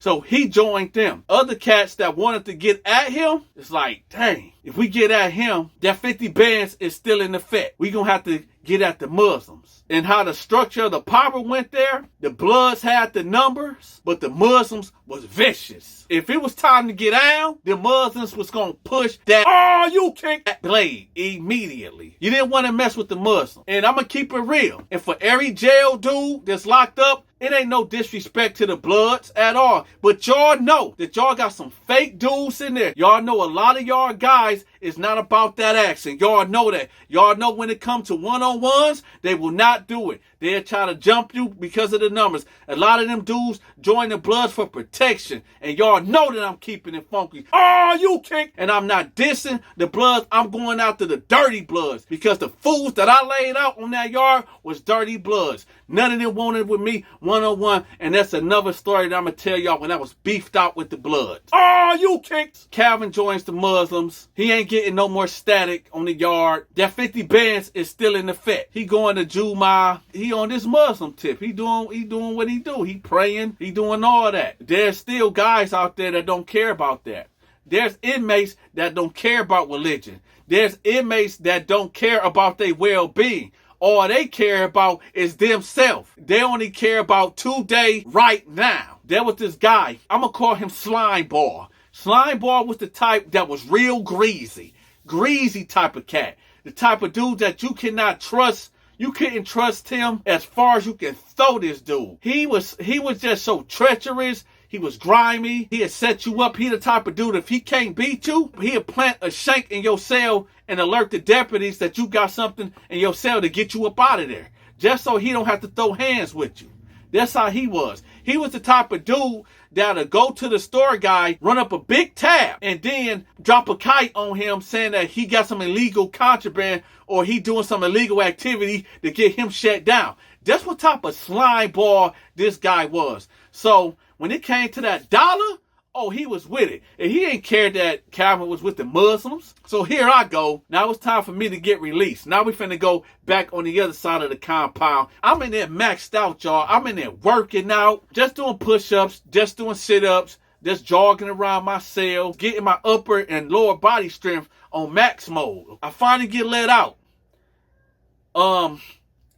So he joined them. Other cats that wanted to get at him, it's like, dang, if we get at him, that 50 bands is still in effect. We gonna have to get at the Muslims. And how the structure of the power went there, the Bloods had the numbers, but the Muslims was vicious. If it was time to get down, the Muslims was gonna push that, oh, you can't, that blade immediately. You didn't want to mess with the Muslims. And I'm gonna keep it real. And for every jail dude that's locked up, it ain't no disrespect to the Bloods at all. But y'all know that y'all got some fake dudes in there. Y'all know a lot of y'all guys is not about that action. Y'all know that. Y'all know when it comes to one-on-ones, they will not do it. They'll try to jump you because of the numbers. A lot of them dudes join the Bloods for protection. And y'all know that I'm keeping it funky. Oh, you can't. And I'm not dissing the Bloods. I'm going after the dirty Bloods. Because the fools that I laid out on that yard was dirty Bloods. None of them wanted with me one-on-one. And that's another story that I'm going to tell y'all when I was beefed out with the Bloods. Oh, you can't. Calvin joins the Muslims. He ain't getting no more static on the yard. That 50 bands is still in effect. He going to Juma. He on this Muslim tip. He doing what he do. He praying. He doing all that. There's still guys out there that don't care about that. There's inmates that don't care about religion. There's inmates that don't care about their well-being. All they care about is themselves. They only care about today, right now. There was this guy. I'm going to call him Slime Ball. Slime Ball was the type that was real greasy. Greasy type of cat. The type of dude that you cannot trust. You couldn't trust him as far as you can throw this dude. He was just so treacherous. He was grimy. He'd set you up. He the type of dude, if he can't beat you, he'd plant a shank in your cell and alert the deputies that you got something in your cell to get you up out of there. Just so he don't have to throw hands with you. That's how he was. He was the type of dude that'll go to the store guy, run up a big tab, and then drop a kite on him saying that he got some illegal contraband or he doing some illegal activity to get him shut down. That's what type of slime ball this guy was. So when it came to that dollar, oh, he was with it. And he ain't cared that Calvin was with the Muslims. So here I go. Now it's time for me to get released. Now we finna go back on the other side of the compound. I'm in there maxed out, y'all. I'm in there working out, just doing push-ups, just doing sit-ups, just jogging around my cell, getting my upper and lower body strength on max mode. I finally get let out.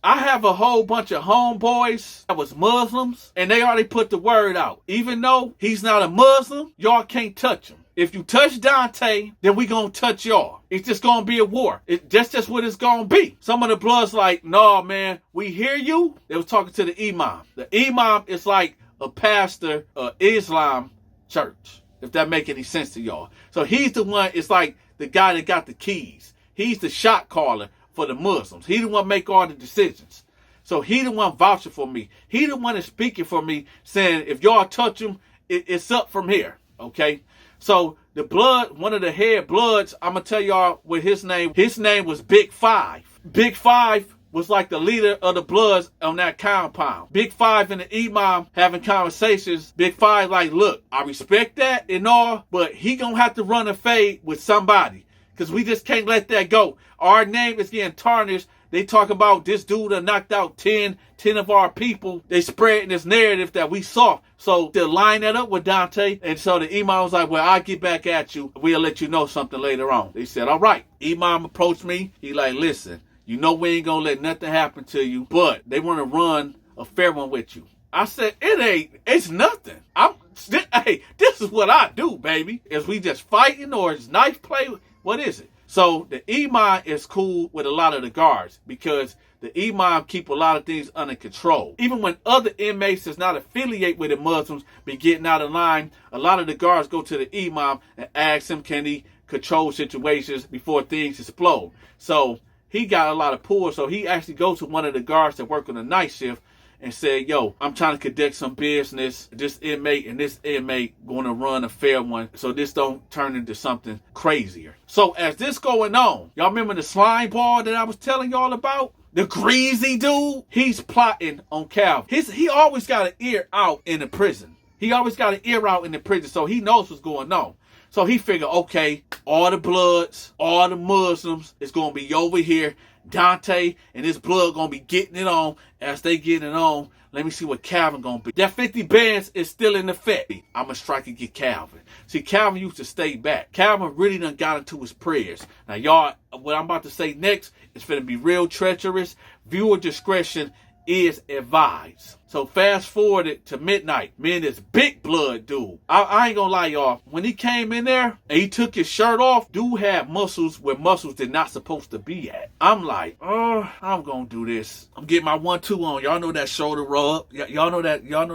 I have a whole bunch of homeboys that was Muslims, and they already put the word out. Even though he's not a Muslim, y'all can't touch him. If you touch Dante, then we gonna touch y'all. It's just gonna be a war. That's just what it's gonna be. Some of the Bloods like, no, man, we hear you. They was talking to the imam. The imam is like a pastor of Islam church, if that make any sense to y'all. So he's the one, it's like the guy that got the keys. He's the shot caller for the Muslims. He the one make all the decisions. So he the one vouching for me. He the one is speaking for me, saying if y'all touch him, it's up from here. Okay? So the Blood, one of the head Bloods, I'm going to tell y'all what his name. His name was Big Five. Big Five was like the leader of the Bloods on that compound. Big Five and the imam having conversations. Big Five like, look, I respect that and all, but he going to have to run a fade with somebody. Because we just can't let that go. Our name is getting tarnished. They talk about this dude that knocked out 10 of our people. They spreading this narrative that we saw. So to line that up with Dante. And so the imam was like, well, I'll get back at you. We'll let you know something later on. They said, all right. Imam approached me. He like, listen, you know we ain't going to let nothing happen to you. But they want to run a fair one with you. I said, it's nothing. Hey, this is what I do, baby. Is we just fighting or is knife play? What is it? So the imam is cool with a lot of the guards because the imam keep a lot of things under control. Even when other inmates that's not affiliated with the Muslims be getting out of line, a lot of the guards go to the imam and ask him, can he control situations before things explode? So he got a lot of pull. So he actually goes to one of the guards that work on the night shift and said, yo, I'm trying to conduct some business. This inmate and this inmate going to run a fair one so this don't turn into something crazier. So as this going on, y'all remember the slime ball that I was telling y'all about? The greasy dude? He's plotting on Calvin. He always got an ear out in the prison. He always got an ear out in the prison, so he knows what's going on. So he figured, okay, all the Bloods, all the Muslims is going to be over here Dante and his blood gonna be getting it on. As they getting it on, let me see what Calvin gonna be. That 50 bands is still in effect. I'm a strike and get Calvin. See, Calvin used to stay back. Calvin really done got into his prayers. Now, y'all, what I'm about to say next is finna be real treacherous. Viewer discretion is advised. So fast forward it to midnight. Man, this big blood dude. I ain't gonna lie, y'all. When he came in there and he took his shirt off, dude had muscles where muscles did not supposed to be at. I'm like, I'm gonna do this. I'm getting my 1-2 on. Y'all know that shoulder rub. Y'all know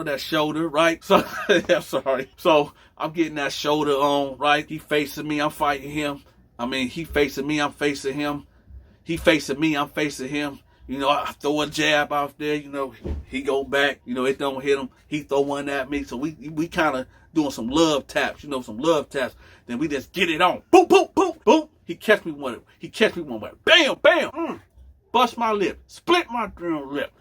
that shoulder, right? So I'm sorry. So I'm getting that shoulder on, right? He facing me, I'm fighting him. I mean, he facing me, I'm facing him. He facing me, I'm facing him. You know, I throw a jab out there, you know, he go back, you know, it don't hit him. He throw one at me. So we kind of doing some love taps, you know, some love taps. Then we just get it on. Boom, boom, boom, boom. He catch me one way. Bam, bam. Bust my lip. Split my damn lip.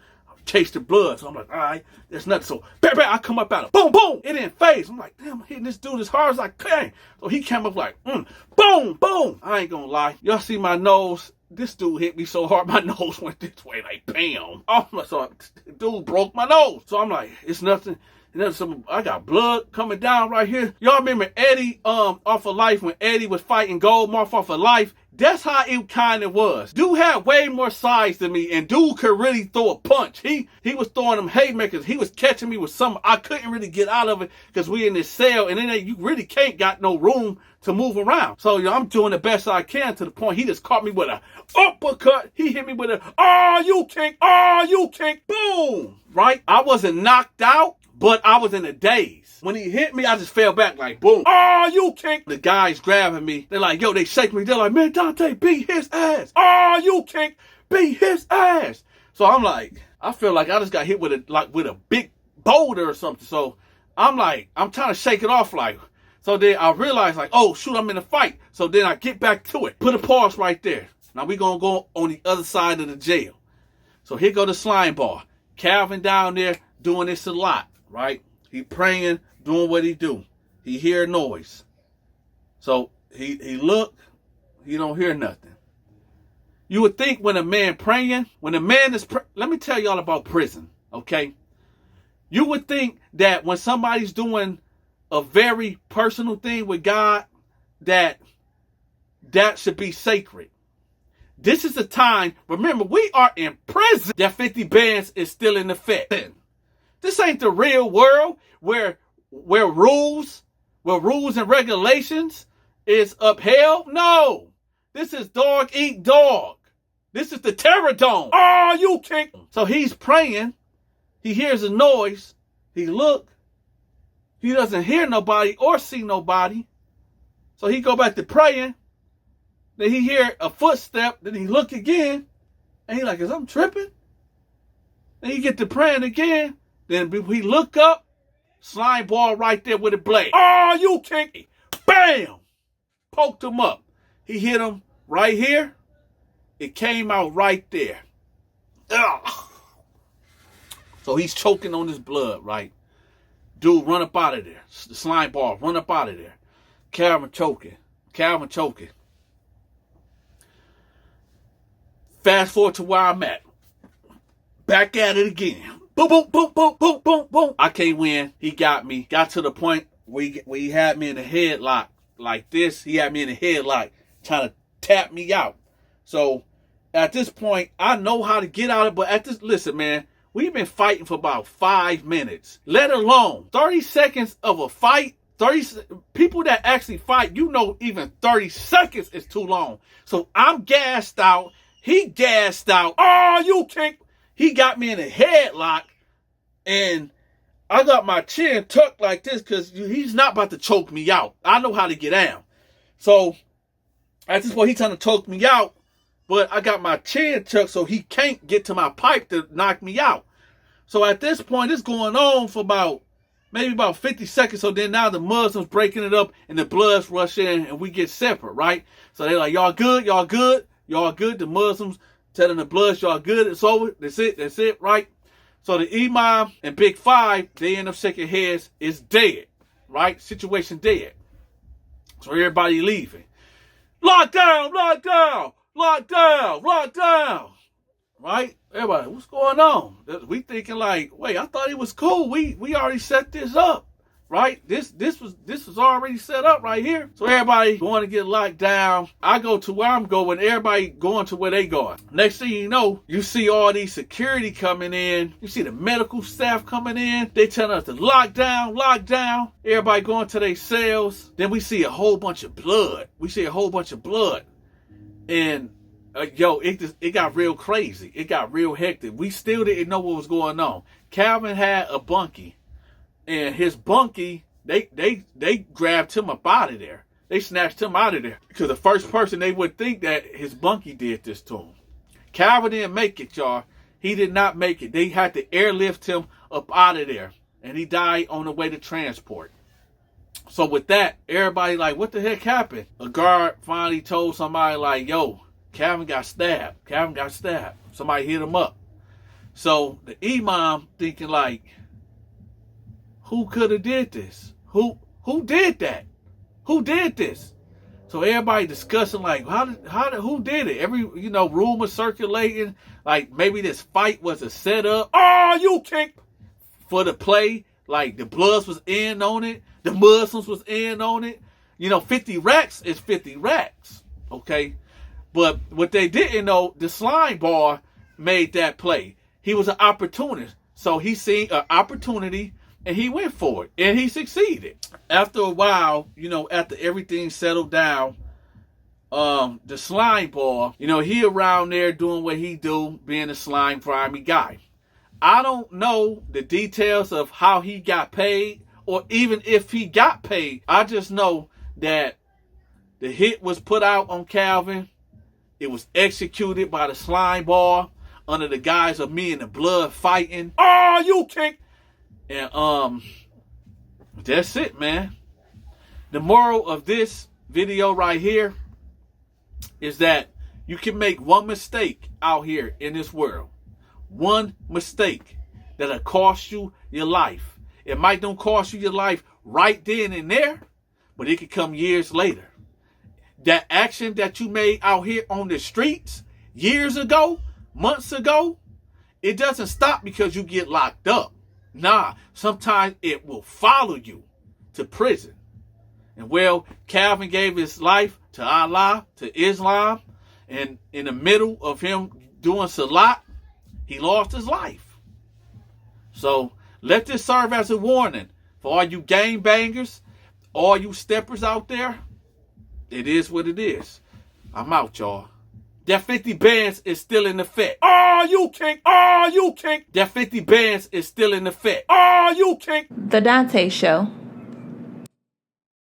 Chase the blood. So I'm like, all right, there's nothing. So bam, bam, I come up at him. Boom, boom. It didn't phase. I'm like, damn, I'm hitting this dude as hard as I can. So he came up like, boom, boom. I ain't gonna lie. Y'all see my nose? This dude hit me so hard, my nose went this way, like, bam. Oh, so dude broke my nose. So I'm like, it's nothing. And then I got blood coming down right here. Y'all remember Eddie off of Life when Eddie was fighting Goldmouth off of Life? That's how it kind of was. Dude had way more size than me, and dude could really throw a punch. He was throwing them haymakers. He was catching me with something. I couldn't really get out of it because we in this cell, and then you really can't got no room to move around. So I'm doing the best I can to the point he just caught me with a uppercut. He hit me with a, you kick, boom. Right? I wasn't knocked out, but I was in a daze. When he hit me, I just fell back like, boom. You kick. The guys grabbing me. They're like, yo, they shake me. They're like, man, Dante, beat his ass. You kick, beat his ass. So I'm like, I feel like I just got hit with a big boulder or something. So I'm like, I'm trying to shake it off like. So then I realized like, oh, shoot, I'm in a fight. So then I get back to it. Put a pause right there. Now we going to go on the other side of the jail. So here go the slime ball. Calvin down there doing this a lot, right? He praying, doing what he do. He hear noise. So he look, he don't hear nothing. You would think when a man praying, when a man is, let me tell y'all about prison, okay? You would think that when somebody's doing a very personal thing with God, that should be sacred. This is the time, remember, we are in prison. That 50 bands is still in effect. This ain't the real world where rules and regulations is upheld. No. This is dog eat dog. This is the terror dome. You kick. So he's praying. He hears a noise. He look. He doesn't hear nobody or see nobody. So he go back to praying. Then he hear a footstep. Then he look again. And he like, is I'm tripping? Then he get to praying again. Then he look up. Slime ball right there with a blade. You kick. Bam! Poked him up. He hit him right here. It came out right there. Ugh. So he's choking on his blood, right? Dude, run up out of there. The slime ball, run up out of there. Calvin choking. Fast forward to where I'm at. Back at it again. Boom, boom, boom, boom, boom, boom, boom. I can't win. He got me. Got to the point where he had me in a headlock like this. He had me in a headlock trying to tap me out. So at this point, I know how to get out of it. But listen, man, we've been fighting for about 5 minutes. Let alone 30 seconds of a fight. People that actually fight, you know, even 30 seconds is too long. So I'm gassed out. He gassed out. You kick. He got me in a headlock, and I got my chin tucked like this because he's not about to choke me out. I know how to get down. So at this point, he's trying to choke me out, but I got my chin tucked so he can't get to my pipe to knock me out. So at this point, it's going on for maybe about 50 seconds. So then now the Muslims breaking it up and the Bloods rush in and we get separate, right? So they're like, y'all good, y'all good, y'all good. The Muslims telling the Bloods, y'all good, it's over, that's it, right? So the Imam and Big Five, they end up shaking heads, is dead, right? Situation dead. So everybody leaving. Lock down, lock down, lockdown, lockdown. Right? Everybody, what's going on? We thinking like, wait, I thought it was cool. We already set this up. Right? This was already set up right here. So everybody going to get locked down. I go to where I'm going. Everybody going to where they going. Next thing you know, you see all these security coming in. You see the medical staff coming in. They telling us to lock down, lock down. Everybody going to their cells. Then we see a whole bunch of blood. And it got real crazy. It got real hectic. We still didn't know what was going on. Calvin had a bunkie. And his bunkie, they grabbed him up out of there. They snatched him out of there. Because the first person they would think that his bunkie did this to him. Calvin didn't make it, y'all. He did not make it. They had to airlift him up out of there. And he died on the way to transport. So with that, everybody like, what the heck happened? A guard finally told somebody like, yo, Calvin got stabbed. Calvin got stabbed. Somebody hit him up. So the imam thinking like, who could have did this? Who did that? Who did this? So everybody discussing like, who did it? Every, rumor circulating, like maybe this fight was a setup. Oh, you kicked for the play. Like the Bloods was in on it. The Muslims was in on it. 50 racks is 50 racks. Okay. But what they didn't know, the slime bar made that play. He was an opportunist. So he seen an opportunity and he went for it, and he succeeded. After a while, after everything settled down, the slime ball, he around there doing what he do, being a slime primey guy. I don't know the details of how he got paid, or even if he got paid. I just know that the hit was put out on Calvin. It was executed by the slime ball under the guise of me and the Blood fighting. Oh, you kick! And that's it, man. The moral of this video right here is that you can make one mistake out here in this world. One mistake that'll cost you your life. It might don't cost you your life right then and there, but it could come years later. That action that you made out here on the streets years ago, months ago, it doesn't stop because you get locked up. Nah, sometimes it will follow you to prison. And well, Calvin gave his life to Allah, to Islam, and in the middle of him doing salat, he lost his life. So let this serve as a warning for all you gangbangers, all you steppers out there. It is what it is. I'm out, y'all. That 50 bands is still in effect. Oh, you kick! Oh, you kick! That 50 bands is still in effect. Oh, you kick! The Dante Show.